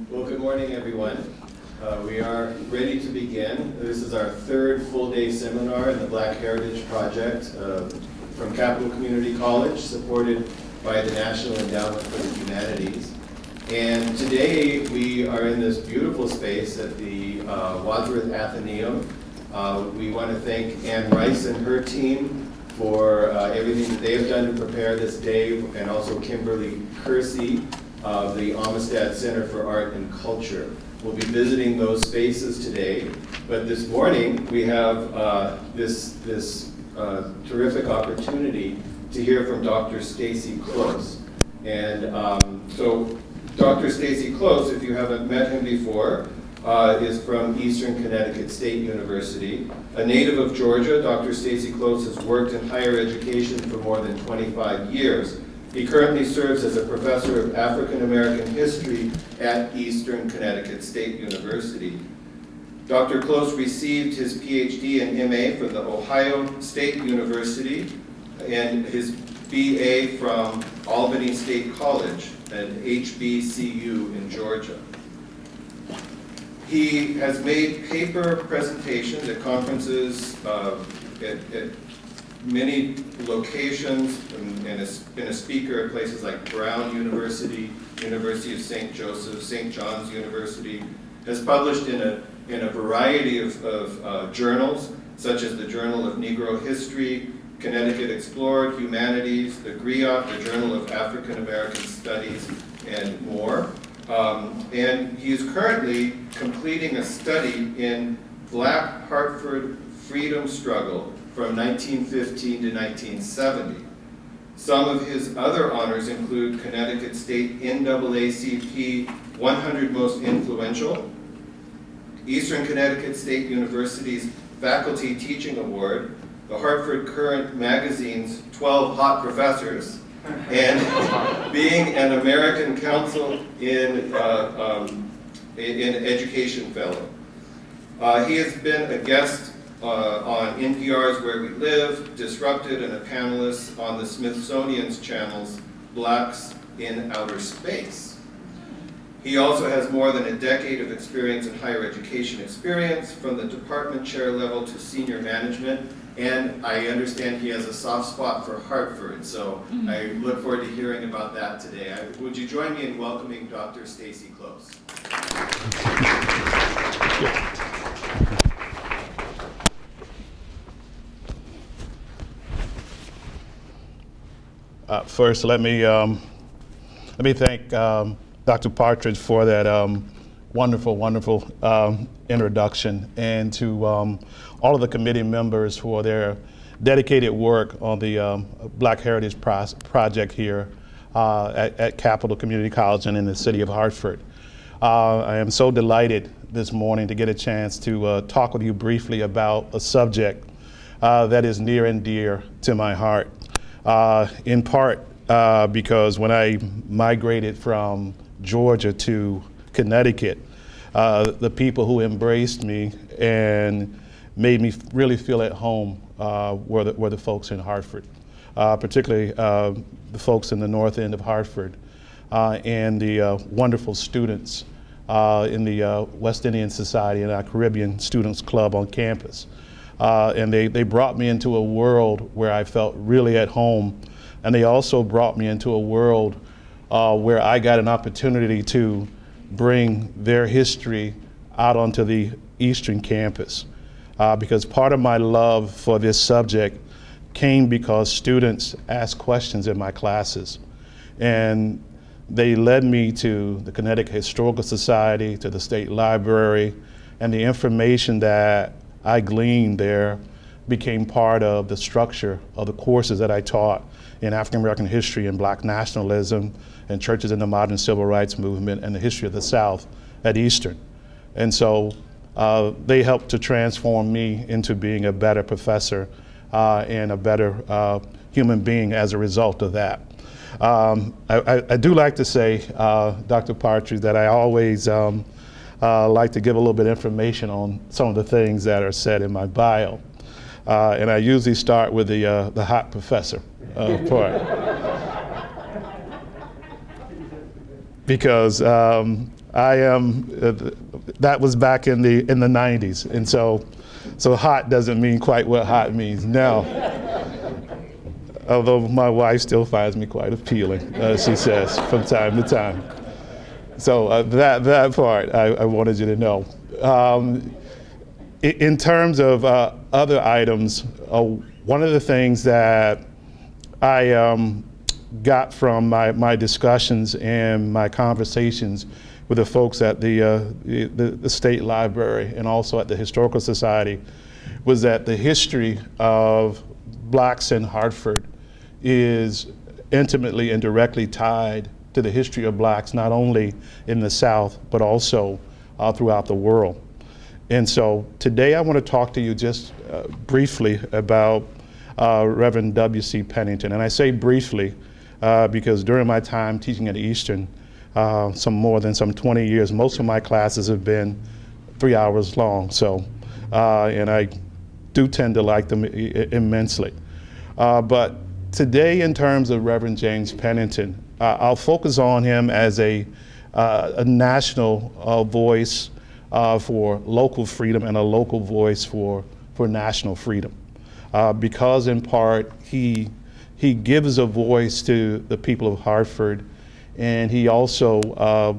Well, good morning, everyone. We are ready to begin. This is our third full-day seminar in the Black Heritage Project from Capital Community College, supported by the National Endowment for the Humanities. And today we are in this beautiful space at the Wadsworth Athenaeum. We want to thank Ann Rice and her team for everything that they have done to prepare this day, and also Kimberly Kersey of the Amistad Center for Art and Culture. We'll be visiting those spaces today, but this morning we have this terrific opportunity to hear from Dr. Stacey Close. And so Dr. Stacey Close, if you haven't met him before, is from Eastern Connecticut State University. A native of Georgia, Dr. Stacey Close has worked in higher education for more than 25 years. He currently serves as a professor of African American history at Eastern Connecticut State University. Dr. Close received his PhD and MA from the Ohio State University and his BA from Albany State College and HBCU in Georgia. He has made paper presentations at conferences at many locations, and has been a speaker at places like Brown University, University of St. Joseph, St. John's University, has published in a variety of journals, such as the Journal of Negro History, Connecticut Explored, Humanities, the GRIOT, the Journal of African American Studies, and more. And he is currently completing a study in Black Hartford freedom struggle from 1915 to 1970. Some of his other honors include Connecticut State NAACP 100 Most Influential, Eastern Connecticut State University's Faculty Teaching Award, the Hartford Current Magazine's 12 Hot Professors, and being an American Council in Education Fellow. He has been a guest on NPR's Where We Live, Disrupted, and a panelist on the Smithsonian's channels Blacks in Outer Space. He also has more than a decade of experience in higher education experience, from the department chair level to senior management, and I understand he has a soft spot for Hartford, so I look forward to hearing about that today. Would you join me in welcoming Dr. Stacey Close? First, let me thank Dr. Partridge for that wonderful introduction, and to all of the committee members for their dedicated work on the Black Heritage Project here at Capital Community College and in the city of Hartford. I am so delighted this morning to get a chance to talk with you briefly about a subject that is near and dear to my heart. In part because when I migrated from Georgia to Connecticut, the people who embraced me and made me really feel at home were the folks in Hartford, particularly the folks in the north end of Hartford, and the wonderful students in the West Indian Society and our Caribbean Students Club on campus. And they brought me into a world where I felt really at home, and they also brought me into a world where I got an opportunity to bring their history out onto the Eastern campus. Because part of my love for this subject came because students asked questions in my classes, and they led me to the Connecticut Historical Society, to the State Library, and the information that I gleaned there became part of the structure of the courses that I taught in African American history and Black nationalism and churches in the modern civil rights movement and the history of the South at Eastern. And so they helped to transform me into being a better professor and a better human being as a result of that. I do like to say, Dr. Partridge, that I always like to give a little bit of information on some of the things that are said in my bio. And I usually start with the hot professor part. Because I am. That was back in the 90s, and so hot doesn't mean quite what hot means now. Although my wife still finds me quite appealing, she says from time to time. So that part I wanted you to know. In terms of other items, one of the things that I got from my discussions and my conversations with the folks at the State Library and also at the Historical Society was that the history of blacks in Hartford is intimately and directly tied to the history of blacks, not only in the South, but also throughout the world. And so today I want to talk to you just briefly about Reverend W.C. Pennington. And I say briefly because during my time teaching at Eastern, more than 20 years, most of my classes have been 3 hours long. So, and I do tend to like them immensely. But today, in terms of Reverend James Pennington, I'll focus on him as a national voice for local freedom and a local voice for national freedom. Because in part, he gives a voice to the people of Hartford, and he also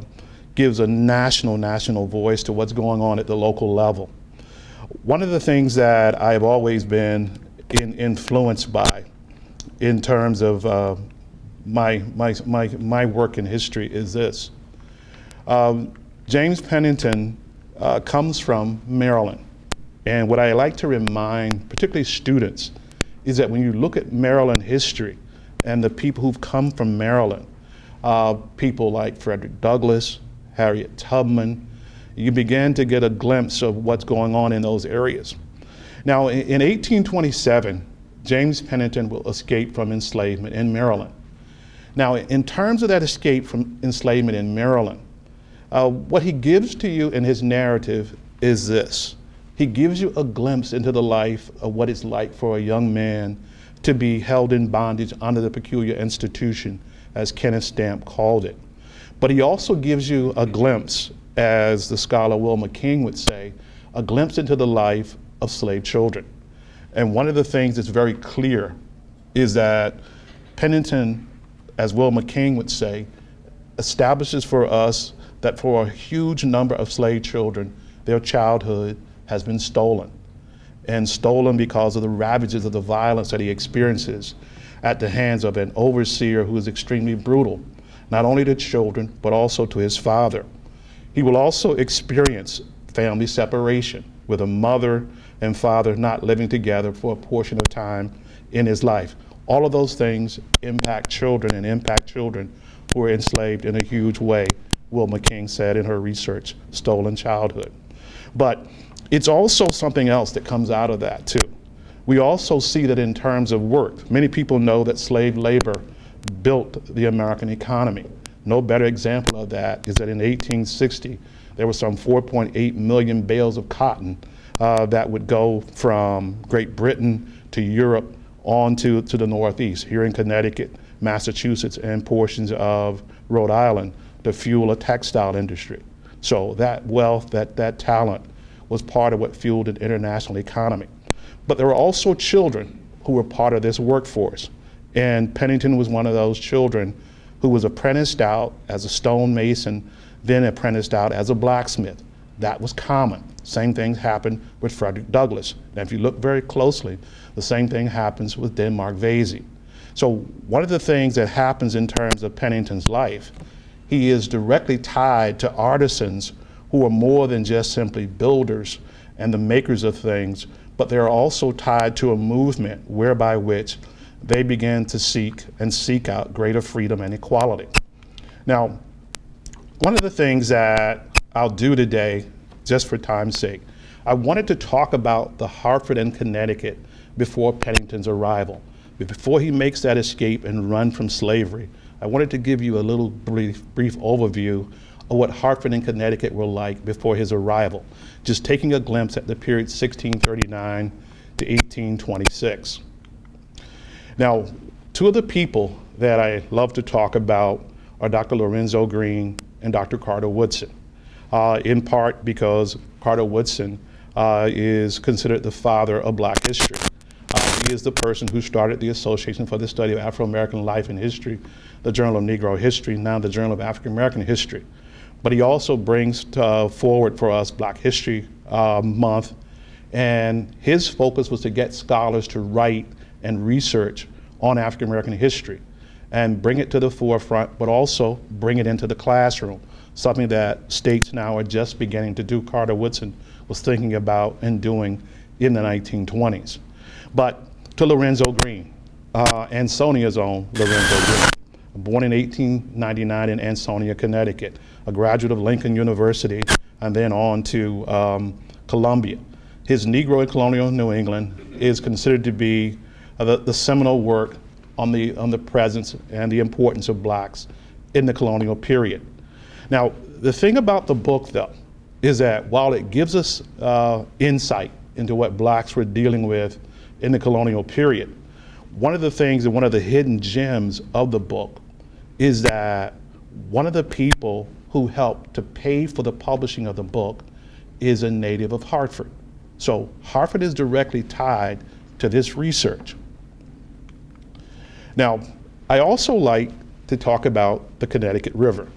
gives a national voice to what's going on at the local level. One of the things that I've always been influenced by in terms of my work in history is this. James Pennington comes from Maryland. And what I like to remind, particularly students, is that when you look at Maryland history and the people who've come from Maryland, people like Frederick Douglass, Harriet Tubman, you begin to get a glimpse of what's going on in those areas. Now, in 1827, James Pennington will escape from enslavement in Maryland. Now, in terms of that escape from enslavement in Maryland, what he gives to you in his narrative is this. He gives you a glimpse into the life of what it's like for a young man to be held in bondage under the peculiar institution, as Kenneth Stamp called it. But he also gives you a glimpse, as the scholar Wilma King would say, a glimpse into the life of slave children. And one of the things that's very clear is that Pennington, as Wilma King would say, establishes for us that for a huge number of slave children, their childhood has been stolen. And stolen because of the ravages of the violence that he experiences at the hands of an overseer who is extremely brutal, not only to children, but also to his father. He will also experience family separation, with a mother and father not living together for a portion of time in his life. All of those things impact children and impact children who are enslaved in a huge way, Wilma King said in her research, Stolen Childhood. But it's also something else that comes out of that too. We also see that in terms of work. Many people know that slave labor built the American economy. No better example of that is that in 1860, there were some 4.8 million bales of cotton that would go from Great Britain to Europe on to the Northeast, here in Connecticut, Massachusetts, and portions of Rhode Island to fuel a textile industry. So that wealth, that talent was part of what fueled an international economy. But there were also children who were part of this workforce. And Pennington was one of those children who was apprenticed out as a stonemason, then apprenticed out as a blacksmith. That was common. Same thing happened with Frederick Douglass. And if you look very closely, the same thing happens with Denmark Vesey. So one of the things that happens in terms of Pennington's life, he is directly tied to artisans who are more than just simply builders and the makers of things, but they're also tied to a movement whereby which they began to seek out greater freedom and equality. Now, one of the things that I'll do today, just for time's sake, I wanted to talk about the Hartford and Connecticut before Pennington's arrival. Before he makes that escape and run from slavery, I wanted to give you a little brief overview of what Hartford and Connecticut were like before his arrival, just taking a glimpse at the period 1639 to 1826. Now, two of the people that I love to talk about are Dr. Lorenzo Green and Dr. Carter Woodson. in part because Carter Woodson is considered the father of Black history. He is the person who started the Association for the Study of Afro-American Life and History, the Journal of Negro History, now the Journal of African American History. But he also brings forward for us Black History Month, and his focus was to get scholars to write and research on African American history and bring it to the forefront, but also bring it into the classroom, something that states now are just beginning to do. Carter Woodson was thinking about and doing in the 1920s. But to Lorenzo Green, Ansonia's own Lorenzo Green, born in 1899 in Ansonia, Connecticut, a graduate of Lincoln University, and then on to Columbia. His Negro in Colonial New England is considered to be the seminal work on the presence and the importance of Blacks in the colonial period. Now, the thing about the book, though, is that while it gives us insight into what Blacks were dealing with in the colonial period, one of the things and one of the hidden gems of the book is that one of the people who helped to pay for the publishing of the book is a native of Hartford. So Hartford is directly tied to this research. Now, I also like to talk about the Connecticut River.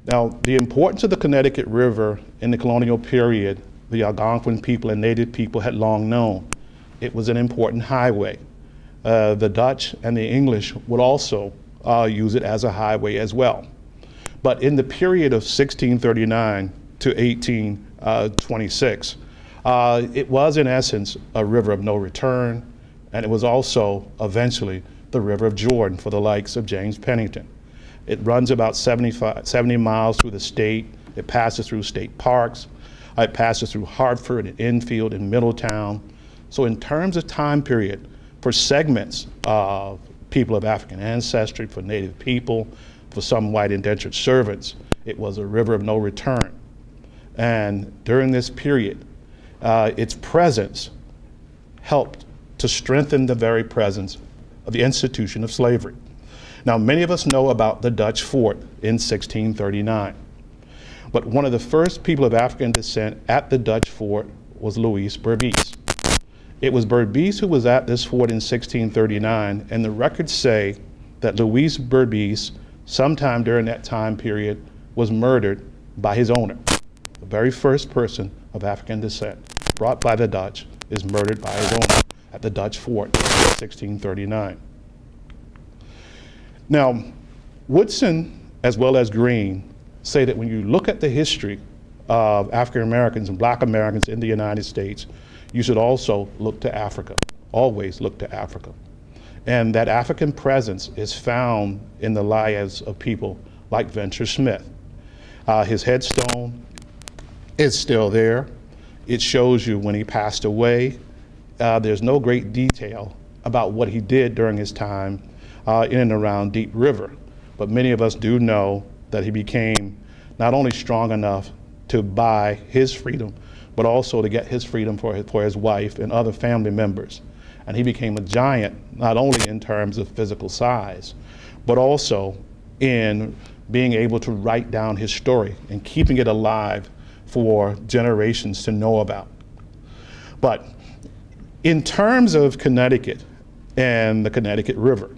Now, the importance of the Connecticut River in the colonial period, the Algonquin people and Native people had long known. It was an important highway. The Dutch and the English would also use it as a highway as well. But in the period of 1639 to 1826, it was in essence a river of no return, and it was also eventually the River of Jordan for the likes of James Pennington. It runs about 70 miles through the state. It passes through state parks. It passes through Hartford and Enfield and Middletown. So in terms of time period, for segments of people of African ancestry, for Native people, for some white indentured servants, it was a river of no return. And during this period, its presence helped to strengthen the very presence of the institution of slavery. Now, many of us know about the Dutch fort in 1639, but one of the first people of African descent at the Dutch fort was Louis Berbice. It was Berbice who was at this fort in 1639, and the records say that Louis Berbice, sometime during that time period, was murdered by his owner. The very first person of African descent brought by the Dutch is murdered by his owner at the Dutch fort in 1639. Now, Woodson, as well as Green, say that when you look at the history of African Americans and Black Americans in the United States, you should also look to Africa, always look to Africa. And that African presence is found in the lives of people like Venture Smith. His headstone is still there. It shows you when he passed away. There's no great detail about what he did during his time in and around Deep River, but many of us do know that he became not only strong enough to buy his freedom, but also to get his freedom for his wife and other family members. And he became a giant, not only in terms of physical size, but also in being able to write down his story and keeping it alive for generations to know about. But in terms of Connecticut and the Connecticut River,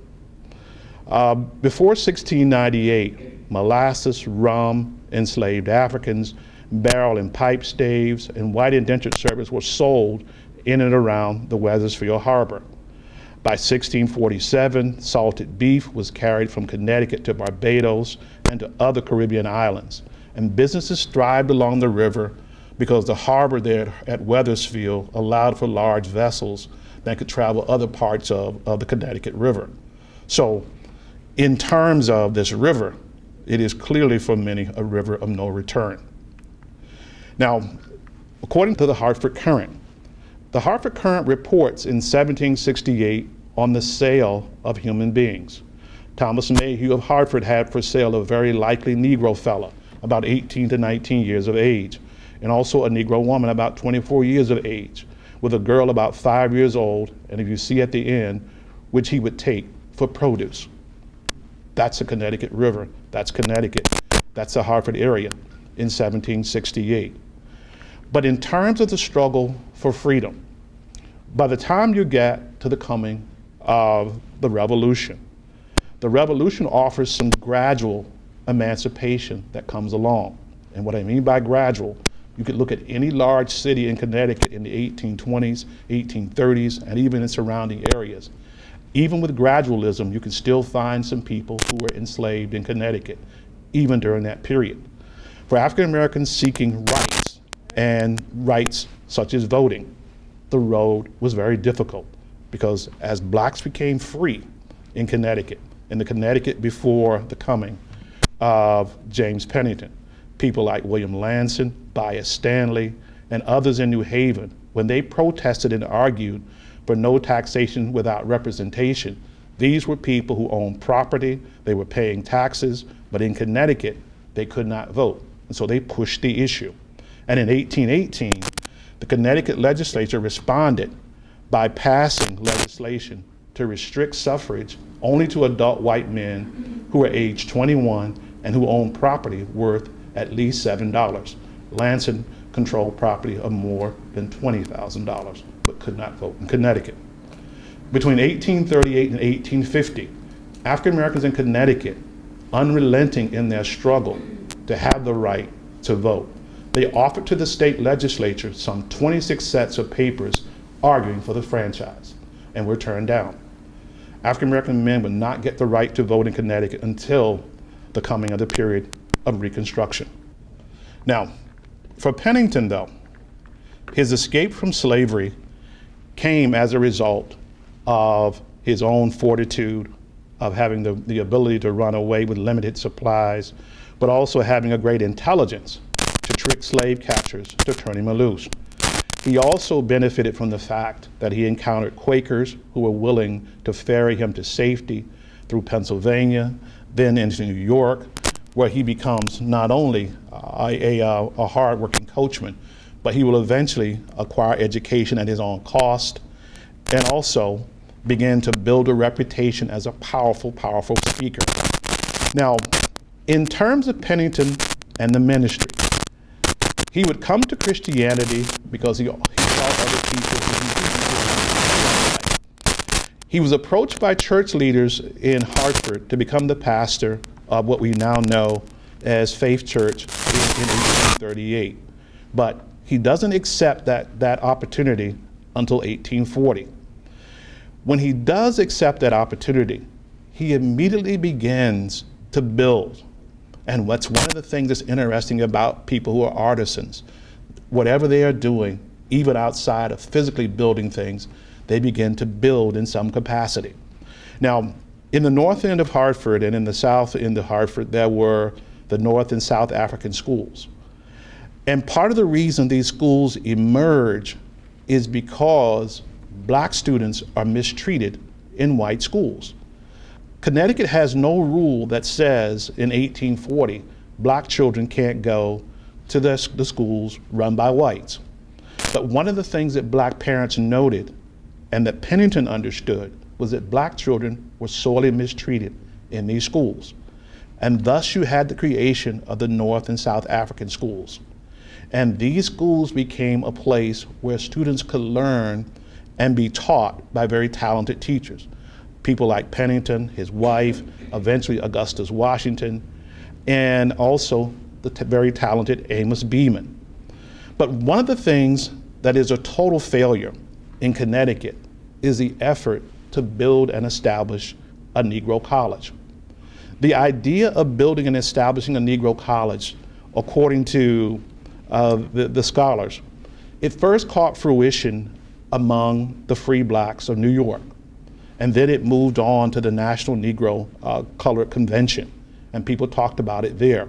before 1698, molasses, rum, enslaved Africans, barrel and pipe staves, and white indentured servants were sold in and around the Wethersfield Harbor. By 1647, salted beef was carried from Connecticut to Barbados and to other Caribbean islands. And businesses thrived along the river because the harbor there at Wethersfield allowed for large vessels that could travel other parts of the Connecticut River. So in terms of this river, it is clearly for many a river of no return. Now, according to the Hartford Current reports in 1768 on the sale of human beings. Thomas Mayhew of Hartford had for sale a very likely Negro fella, about 18 to 19 years of age, and also a Negro woman about 24 years of age, with a girl about 5 years old, and if you see at the end, which he would take for produce. That's the Connecticut River, that's Connecticut, that's the Hartford area. in 1768. But in terms of the struggle for freedom, by the time you get to the coming of the revolution offers some gradual emancipation that comes along. And what I mean by gradual, you could look at any large city in Connecticut in the 1820s, 1830s, and even in surrounding areas. Even with gradualism, you can still find some people who were enslaved in Connecticut, even during that period. For African Americans seeking rights, and rights such as voting, the road was very difficult, because as blacks became free in Connecticut, in the Connecticut before the coming of James Pennington, people like William Lanson, Bias Stanley, and others in New Haven, when they protested and argued for no taxation without representation, these were people who owned property, they were paying taxes, but in Connecticut, they could not vote. And so they pushed the issue. And in 1818, the Connecticut legislature responded by passing legislation to restrict suffrage only to adult white men who were age 21 and who owned property worth at least $7. Lanson controlled property of more than $20,000, but could not vote in Connecticut. Between 1838 and 1850, African Americans in Connecticut, unrelenting in their struggle to have the right to vote, they offered to the state legislature some 26 sets of papers arguing for the franchise, and were turned down. African American men would not get the right to vote in Connecticut until the coming of the period of Reconstruction. Now, for Pennington, though, his escape from slavery came as a result of his own fortitude, of having the ability to run away with limited supplies, but also having a great intelligence to trick slave catchers to turn him loose. He also benefited from the fact that he encountered Quakers who were willing to ferry him to safety through Pennsylvania, then into New York, where he becomes not only a hard-working coachman, but he will eventually acquire education at his own cost, and also begin to build a reputation as a powerful, powerful speaker. Now, in terms of Pennington and the ministry, he would come to Christianity because he saw other people who he was approached by church leaders in Hartford to become the pastor of what we now know as Faith Church in 1838. But he doesn't accept that opportunity until 1840. When he does accept that opportunity, he immediately begins to build. And what's one of the things that's interesting about people who are artisans, whatever they are doing, even outside of physically building things, they begin to build in some capacity. Now, in the north end of Hartford and in the south end of Hartford, there were the North and South African schools. And part of the reason these schools emerge is because black students are mistreated in white schools. Connecticut has no rule that says in 1840 black children can't go to the schools run by whites. But one of the things that black parents noted and that Pennington understood was that black children were sorely mistreated in these schools. And thus you had the creation of the North and South African schools. And these schools became a place where students could learn and be taught by very talented teachers. People like Pennington, his wife, eventually Augustus Washington, and also the very talented Amos Beeman. But one of the things that is a total failure in Connecticut is the effort to build and establish a Negro college. The idea of building and establishing a Negro college, according to the scholars, it first caught fruition among the free blacks of New York. And then it moved on to the National Negro Colored Convention, and people talked about it there.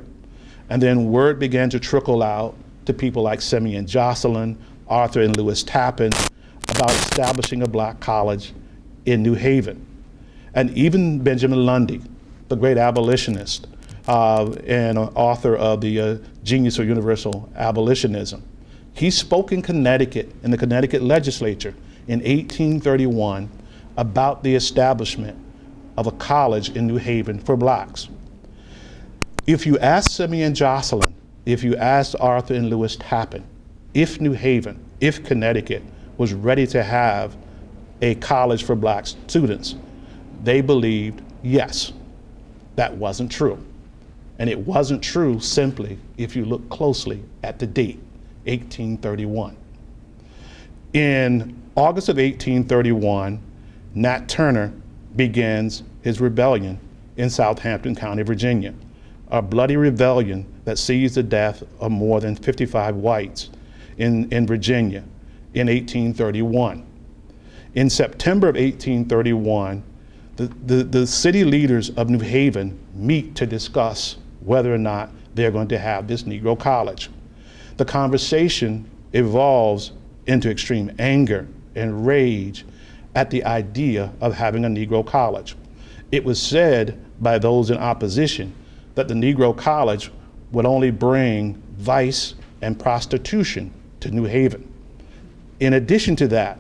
And then word began to trickle out to people like Simeon Jocelyn, Arthur and Lewis Tappan, about establishing a black college in New Haven. And even Benjamin Lundy, the great abolitionist and author of the Genius of Universal Abolitionism, he spoke in Connecticut, in the Connecticut legislature in 1831, about the establishment of a college in New Haven for blacks. If you ask Simeon Jocelyn if you asked Arthur and Lewis Tappan if New Haven, if Connecticut was ready to have a college for black students, they believed yes. That wasn't true. And it wasn't true simply if you look closely at the date, 1831. In August of 1831, Nat Turner begins his rebellion in Southampton County, Virginia, a bloody rebellion that sees the death of more than 55 whites in Virginia in 1831. In September of 1831, the city leaders of New Haven meet to discuss whether or not they're going to have this Negro college. The conversation evolves into extreme anger and rage at the idea of having a Negro college. It was said by those in opposition that the Negro college would only bring vice and prostitution to New Haven. In addition to that,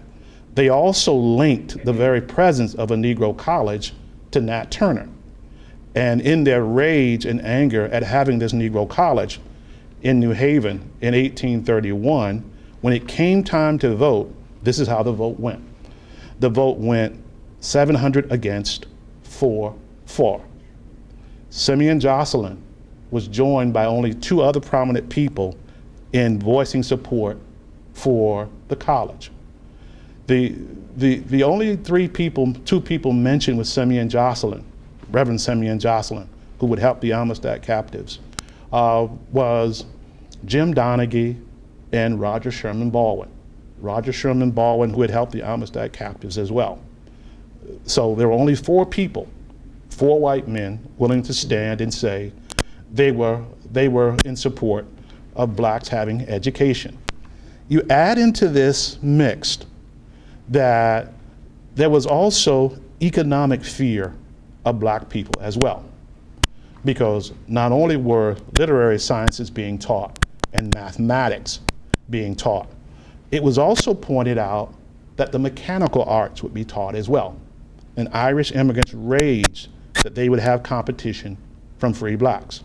they also linked the very presence of a Negro college to Nat Turner. And in their rage and anger at having this Negro college in New Haven in 1831, when it came time to vote, this is how the vote went. The vote went 700 against, 4 for. Simeon Jocelyn was joined by only 2 other prominent people in voicing support for the college. The only 2 people mentioned was Simeon Jocelyn, Reverend Simeon Jocelyn, who would help the Amistad captives, was Jim Donaghy and Roger Sherman Baldwin. Roger Sherman Baldwin, who had helped the Amistad captives as well. So there were only 4 people, 4 white men willing to stand and say they were in support of blacks having education. You add into this mix that there was also economic fear of black people as well, because not only were literary sciences being taught and mathematics being taught, it was also pointed out that the mechanical arts would be taught as well. And Irish immigrants raged that they would have competition from free blacks.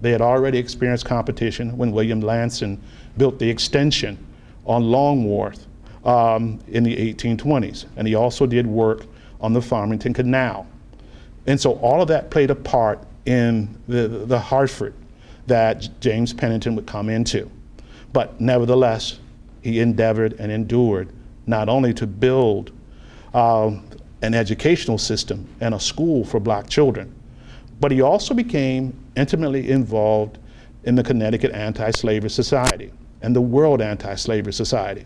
They had already experienced competition when William Lanson built the extension on Longworth in the 1820s. And he also did work on the Farmington Canal. And so all of that played a part in the Hartford that James Pennington would come into. But nevertheless, he endeavored and endured not only to build an educational system and a school for black children, but he also became intimately involved in the Connecticut Anti-Slavery Society and the World Anti-Slavery Society.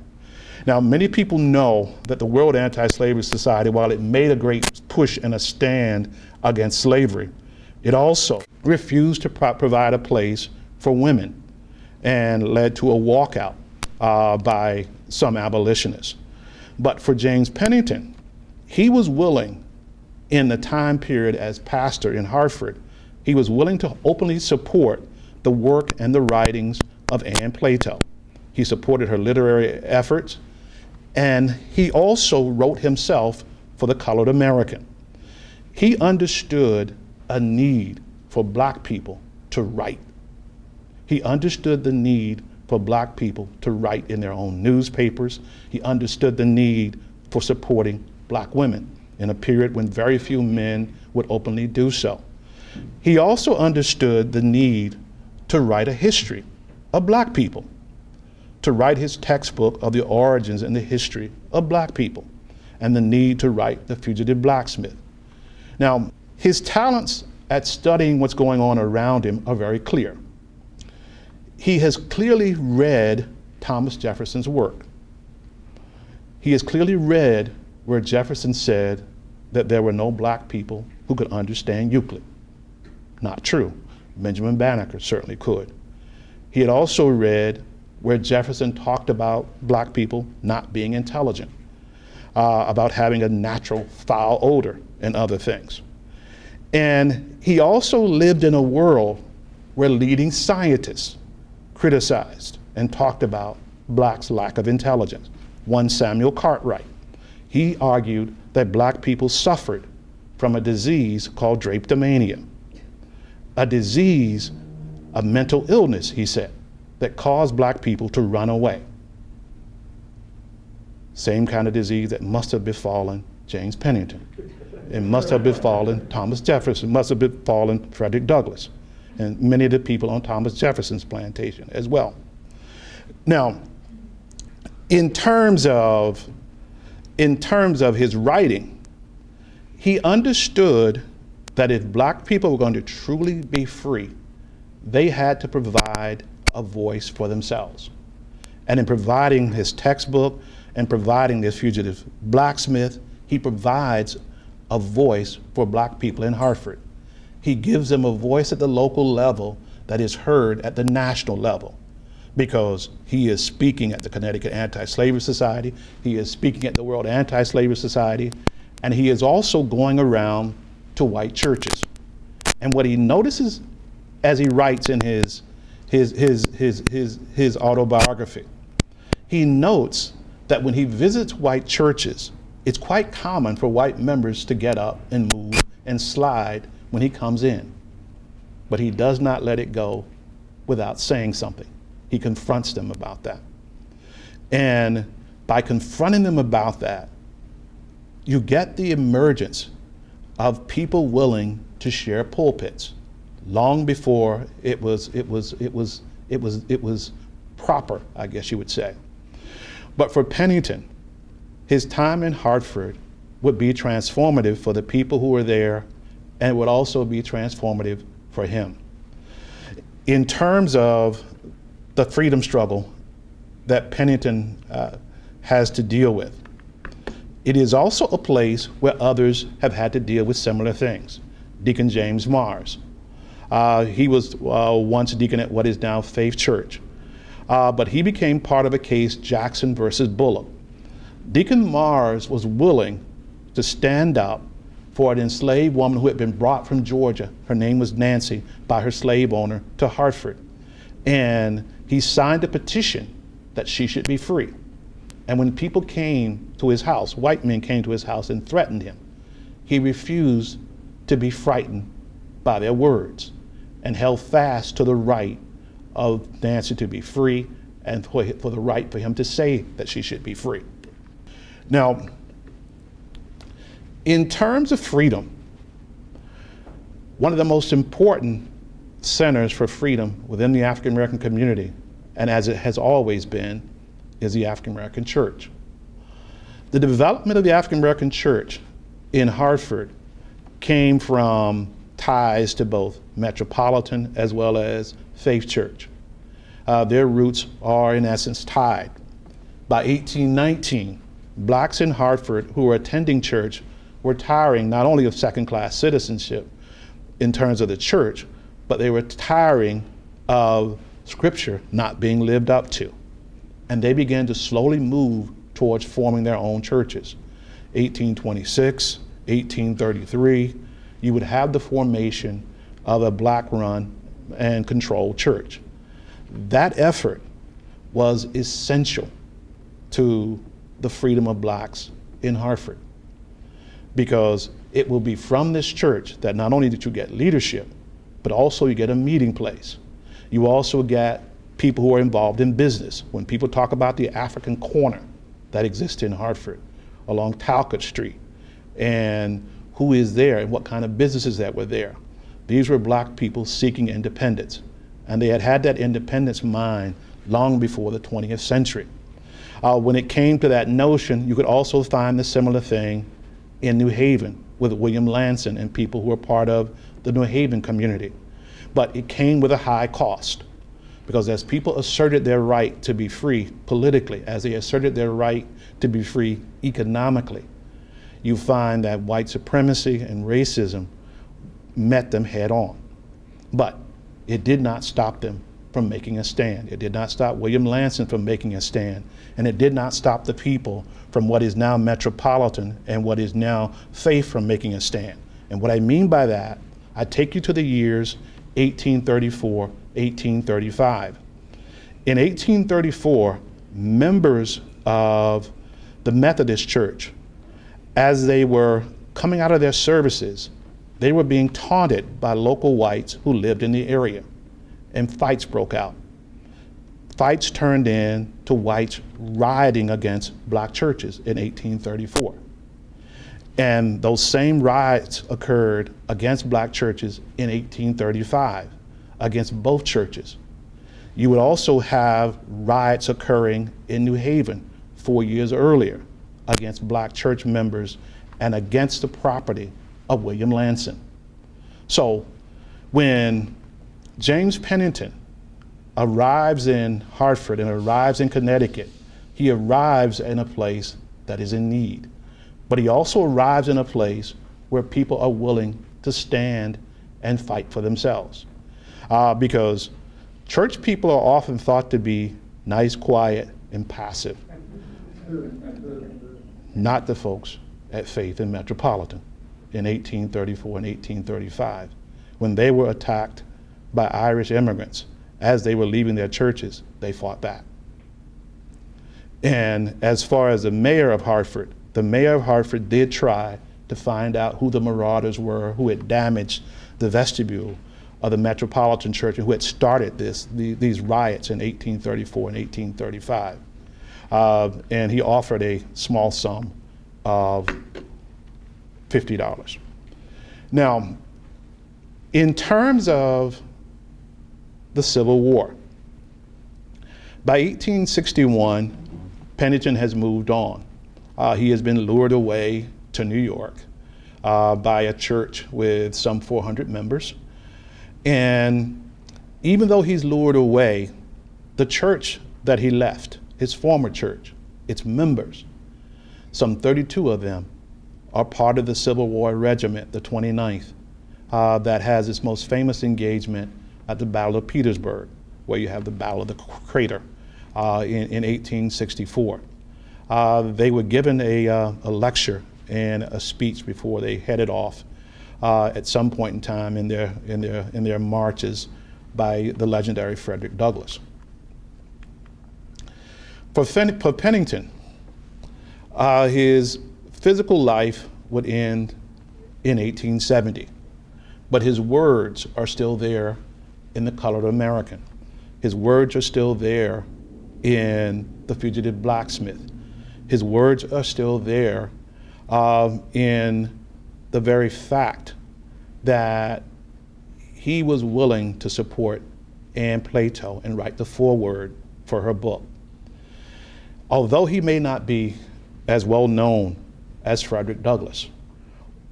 Now, many people know that the World Anti-Slavery Society, while it made a great push and a stand against slavery, it also refused to provide a place for women and led to a walkout by some abolitionists. But for James Pennington, he was willing, in the time period as pastor in Hartford, he was willing to openly support the work and the writings of Anne Plato. He supported her literary efforts, and he also wrote himself for the Colored American. He understood a need for black people to write. He understood the need for black people to write in their own newspapers. He understood the need for supporting black women in a period when very few men would openly do so. He also understood the need to write a history of black people, to write his textbook of the origins and the history of black people, and the need to write The Fugitive Blacksmith. Now, his talents at studying what's going on around him are very clear. He has clearly read Thomas Jefferson's work. He has clearly read where Jefferson said that there were no black people who could understand Euclid. Not true. Benjamin Banneker certainly could. He had also read where Jefferson talked about black people not being intelligent, about having a natural foul odor and other things. And he also lived in a world where leading scientists criticized and talked about blacks' lack of intelligence. One Samuel Cartwright, he argued that black people suffered from a disease called drapetomania, a disease a mental illness, he said, that caused black people to run away. Same kind of disease that must have befallen James Pennington. It must have befallen Thomas Jefferson, must have befallen Frederick Douglass, and many of the people on Thomas Jefferson's plantation as well. Now, in terms of his writing, he understood that if black people were going to truly be free, they had to provide a voice for themselves. And in providing his textbook and providing this fugitive blacksmith, he provides a voice for black people in Hartford. He gives them a voice at the local level that is heard at the national level, because he is speaking at the Connecticut Anti-Slavery Society, he is speaking at the World Anti-Slavery Society, and he is also going around to white churches. And what he notices as he writes in his autobiography, he notes that when he visits white churches, it's quite common for white members to get up and move and slide when he comes in. But he does not let it go without saying something. He confronts them about that. And by confronting them about that, you get the emergence of people willing to share pulpits long before it was proper, I guess you would say. But for Pennington, his time in Hartford would be transformative for the people who were there, and it would also be transformative for him. In terms of the freedom struggle that Pennington has to deal with, it is also a place where others have had to deal with similar things. Deacon James Mars. He was once deacon at what is now Faith Church, but he became part of a case, Jackson versus Bullock. Deacon Mars was willing to stand up for an enslaved woman who had been brought from Georgia. Her name was Nancy, by her slave owner to Hartford. And he signed a petition that she should be free. And when people came to his house, white men came to his house and threatened him, he refused to be frightened by their words and held fast to the right of Nancy to be free and for the right for him to say that she should be free. Now, in terms of freedom, one of the most important centers for freedom within the African American community, and as it has always been, is the African American Church. The development of the African American Church in Hartford came from ties to both Metropolitan as well as Faith Church. Their roots are in essence tied. By 1819, blacks in Hartford who were attending church were tiring not only of second-class citizenship in terms of the church, but they were tiring of scripture not being lived up to. And they began to slowly move towards forming their own churches. 1826, 1833, you would have the formation of a black-run and controlled church. That effort was essential to the freedom of blacks in Hartford, because it will be from this church that not only did you get leadership, but also you get a meeting place. You also get people who are involved in business. When people talk about the African corner that exists in Hartford along Talcott Street, and who is there and what kind of businesses that were there, these were black people seeking independence. And they had had that independence mind long before the 20th century. When it came to that notion, you could also find the similar thing in New Haven with William Lanson and people who were part of the New Haven community. But it came with a high cost, because as people asserted their right to be free politically, as they asserted their right to be free economically, you find that white supremacy and racism met them head on. But it did not stop them from making a stand. It did not stop William Lanson from making a stand. And it did not stop the people from what is now Metropolitan and what is now Faith from making a stand. And what I mean by that, I take you to the years 1834, 1835. In 1834, members of the Methodist Church, as they were coming out of their services, they were being taunted by local whites who lived in the area. and fights broke out. Fights turned into whites rioting against black churches in 1834. And those same riots occurred against black churches in 1835, against both churches. You would also have riots occurring in New Haven 4 years earlier against black church members and against the property of William Lanson. So when James Pennington arrives in Hartford and arrives in Connecticut, he arrives in a place that is in need. But he also arrives in a place where people are willing to stand and fight for themselves. Because church people are often thought to be nice, quiet, and passive. Not the folks at Faith and Metropolitan in 1834 and 1835, when they were attacked by Irish immigrants. As they were leaving their churches, they fought back. And as far as the mayor of Hartford did try to find out who the marauders were, who had damaged the vestibule of the Metropolitan Church and who had started these riots in 1834 and 1835. And he offered a small sum of $50. Now, in terms of the Civil War, by 1861, Pennington has moved on. He has been lured away to New York by a church with some 400 members. And even though he's lured away, the church that he left, his former church, its members, some 32 of them are part of the Civil War Regiment, the 29th, that has its most famous engagement at the Battle of Petersburg, where you have the Battle of the Crater in 1864. They were given a lecture and a speech before they headed off at some point in time in their marches by the legendary Frederick Douglass. For Pennington, his physical life would end in 1870, but his words are still there in The Colored American. His words are still there in The Fugitive Blacksmith. His words are still there in the very fact that he was willing to support Anne Plato and write the foreword for her book. Although he may not be as well known as Frederick Douglass,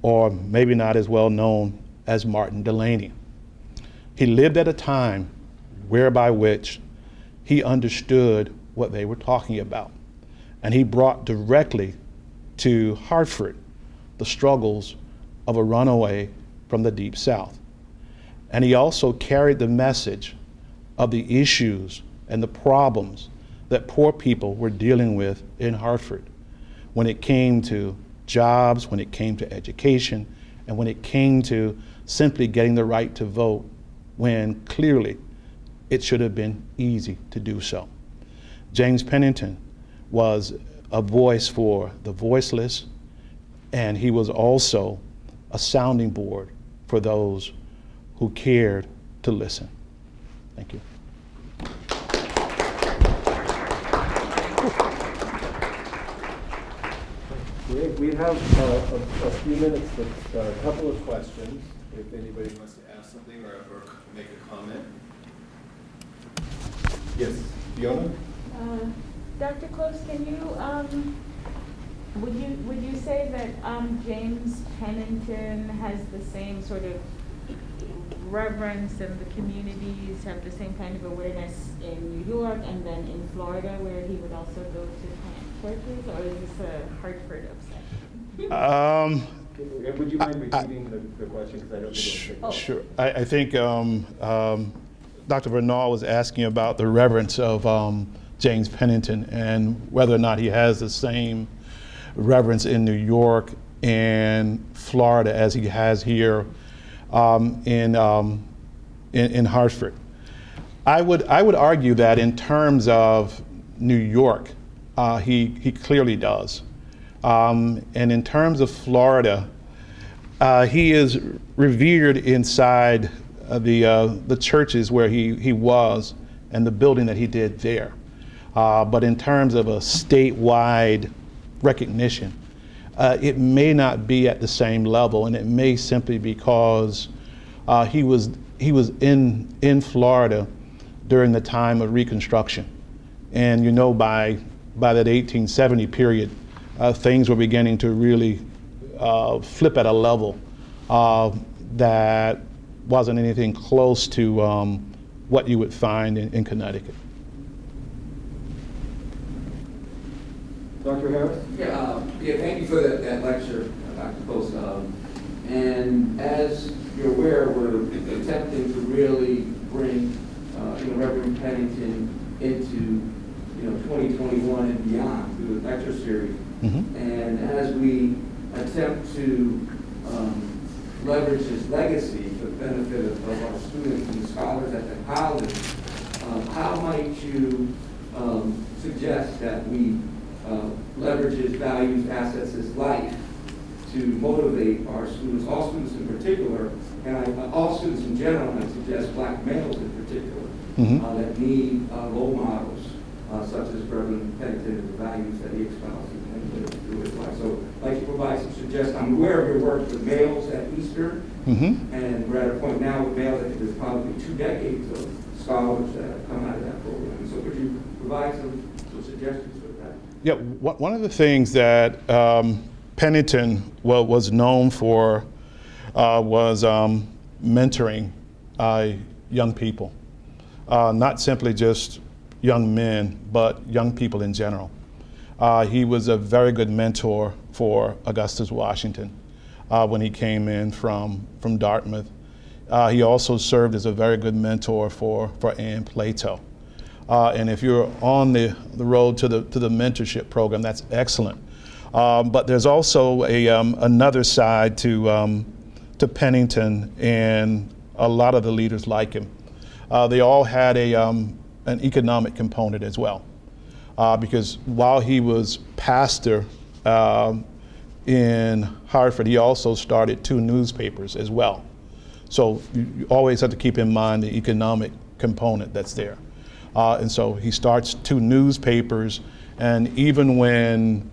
or maybe not as well known as Martin Delany, he lived at a time whereby which he understood what they were talking about. And he brought directly to Hartford the struggles of a runaway from the Deep South. And he also carried the message of the issues and the problems that poor people were dealing with in Hartford when it came to jobs, when it came to education, and when it came to simply getting the right to vote, when clearly it should have been easy to do so. James Pennington was a voice for the voiceless, and he was also a sounding board for those who cared to listen. Thank you. We have a few minutes with a couple of questions, if anybody wants to ask something or make a comment. Yes, Fiona? Dr. Close, can you, would you say that James Pennington has the same sort of reverence and the communities have the same kind of awareness in New York and then in Florida where he would also go to plant churches, or is this a Hartford obsession? Would you mind repeating the question, because I don't think it was Sure. I think Dr. Bernal was asking about the reverence of James Pennington and whether or not he has the same reverence in New York and Florida as he has here in Hartford. I would argue that in terms of New York, he clearly does. And in terms of Florida, he is revered inside the churches where he was and the building that he did there. But in terms of a statewide recognition, it may not be at the same level, and it may simply because he was in Florida during the time of Reconstruction, and you know by that 1870 period, things were beginning to really flip at a level that wasn't anything close to what you would find in Connecticut. Dr. Harris? Yeah, thank you for that lecture, Dr. Close. And as you're aware, we're attempting to really bring Reverend Pennington into 2021 and beyond through the lecture series. Mm-hmm. And as we attempt to leverage his legacy for the benefit of our students and scholars at the college, how might you suggest that we leverage his values, assets, his life to motivate our students, all students in particular, and all students in general, and I suggest black males in particular, Mm-hmm. that need role models such as Reverend Pennington and the values that he espoused and lived through his life. So I'd like to provide some suggestions. I'm aware of your work with males at Eastern, Mm-hmm. and we're at a point now with males, I think there's probably 2 decades of scholars that have come out of that program. So could you provide some suggestions for that? Yeah, one of the things that Pennington was known for was mentoring young people, not simply just young men, but young people in general. He was a very good mentor for Augustus Washington when he came in from Dartmouth. He also served as a very good mentor for Anne Plato. And if you're on the road to the mentorship program, that's excellent. But there's also another side to Pennington and a lot of the leaders like him. They all had an economic component as well, because while he was pastor in Hartford, he also started 2 newspapers as well. So you always have to keep in mind the economic component that's there. And so he starts 2 newspapers, and even when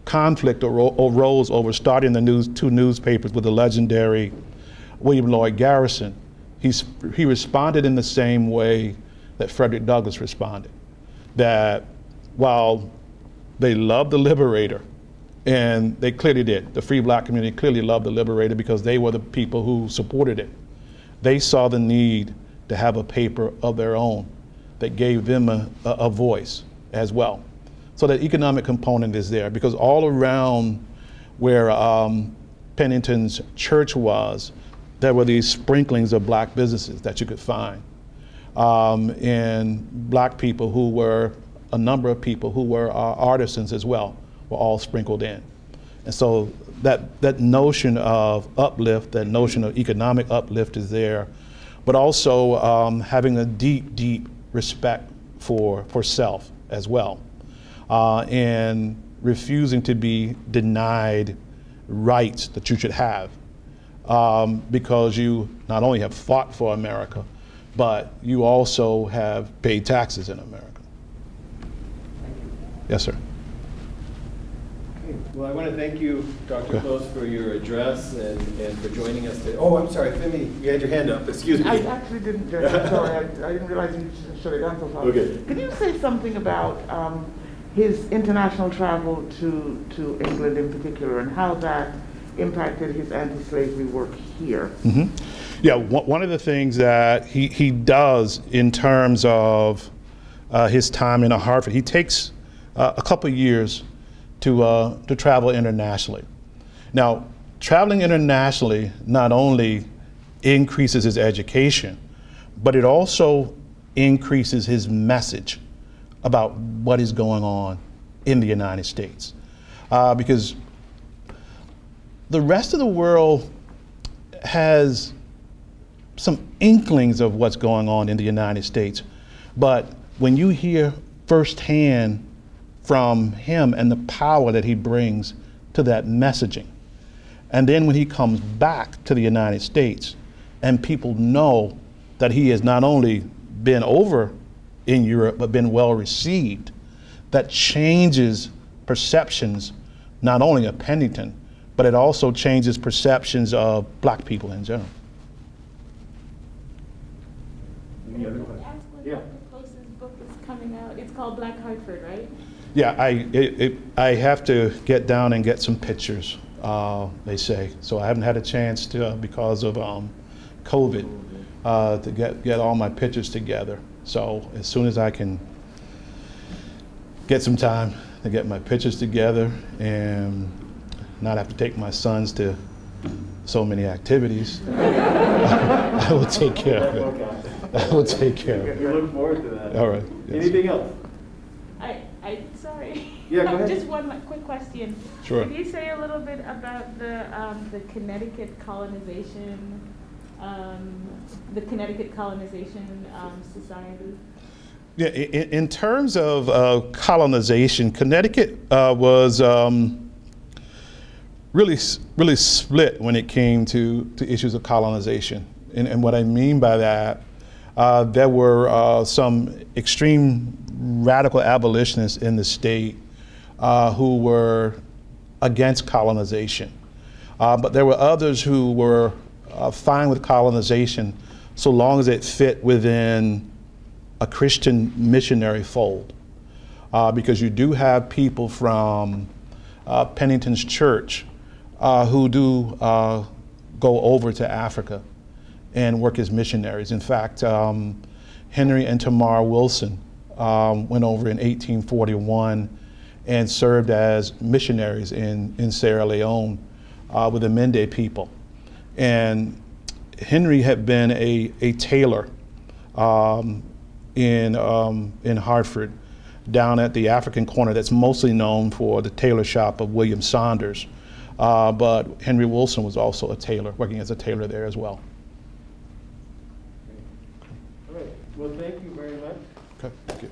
conflict arose over starting the 2 newspapers with the legendary William Lloyd Garrison, he responded in the same way that Frederick Douglass responded, that while they loved the Liberator, and they clearly did, the free black community clearly loved the Liberator because they were the people who supported it, they saw the need to have a paper of their own that gave them a voice as well. So that economic component is there, because all around where Pennington's church was, there were these sprinklings of black businesses that you could find. And black people who were, a number of people who were artisans as well, were all sprinkled in. And so that notion of uplift, that notion of economic uplift is there, but also having a deep, deep respect for self as well, and refusing to be denied rights that you should have, because you not only have fought for America, but you also have paid taxes in America. Yes, sir. Okay. Well, I want to thank you, Dr. Okay. Close, for your address and for joining us today. Oh, I'm sorry, Femi, you had your hand up. Excuse me. I actually didn't, sorry, I didn't realize you shut it down so far. Okay. Can you say something about his international travel to England in particular, and how that impacted his anti-slavery work here? Mm-hmm. Yeah, one of the things that he does in terms of his time in Hartford, he takes a couple years to travel internationally. Now, traveling internationally not only increases his education, but it also increases his message about what is going on in the United States. Because the rest of the world has some inklings of what's going on in the United States, but when you hear firsthand from him and the power that he brings to that messaging, and then when he comes back to the United States and people know that he has not only been over in Europe, but been well received, that changes perceptions not only of Pennington, but it also changes perceptions of black people in general. Any other Can I questions? ask when Yeah. Dr. Close's book is coming out? It's called Black Hartford, right? Yeah, I have to get down and get some pictures, they say. So I haven't had a chance to, because of COVID, to get all my pictures together. So as soon as I can get some time to get my pictures together and not have to take my sons to so many activities, I will take care of it. I will take care of We it. look forward to that. All right. Yes. Anything else? Sorry. Yeah, go ahead. Just one quick question. Sure. Could you say a little bit about the Connecticut colonization, society? Yeah, in terms of colonization, Connecticut was really split when it came to issues of colonization. And what I mean by that, there were some extreme radical abolitionists in the state who were against colonization. But there were others who were fine with colonization so long as it fit within a Christian missionary fold. Because you do have people from Pennington's church who do go over to Africa and work as missionaries. In fact, Henry and Tamar Wilson went over in 1841 and served as missionaries in Sierra Leone with the Mende people. And Henry had been a tailor in Hartford, down at the African corner that's mostly known for the tailor shop of William Saunders. But Henry Wilson was also a tailor, working as a tailor there as well. All right. Well, thank you very much. Okay. Thank you.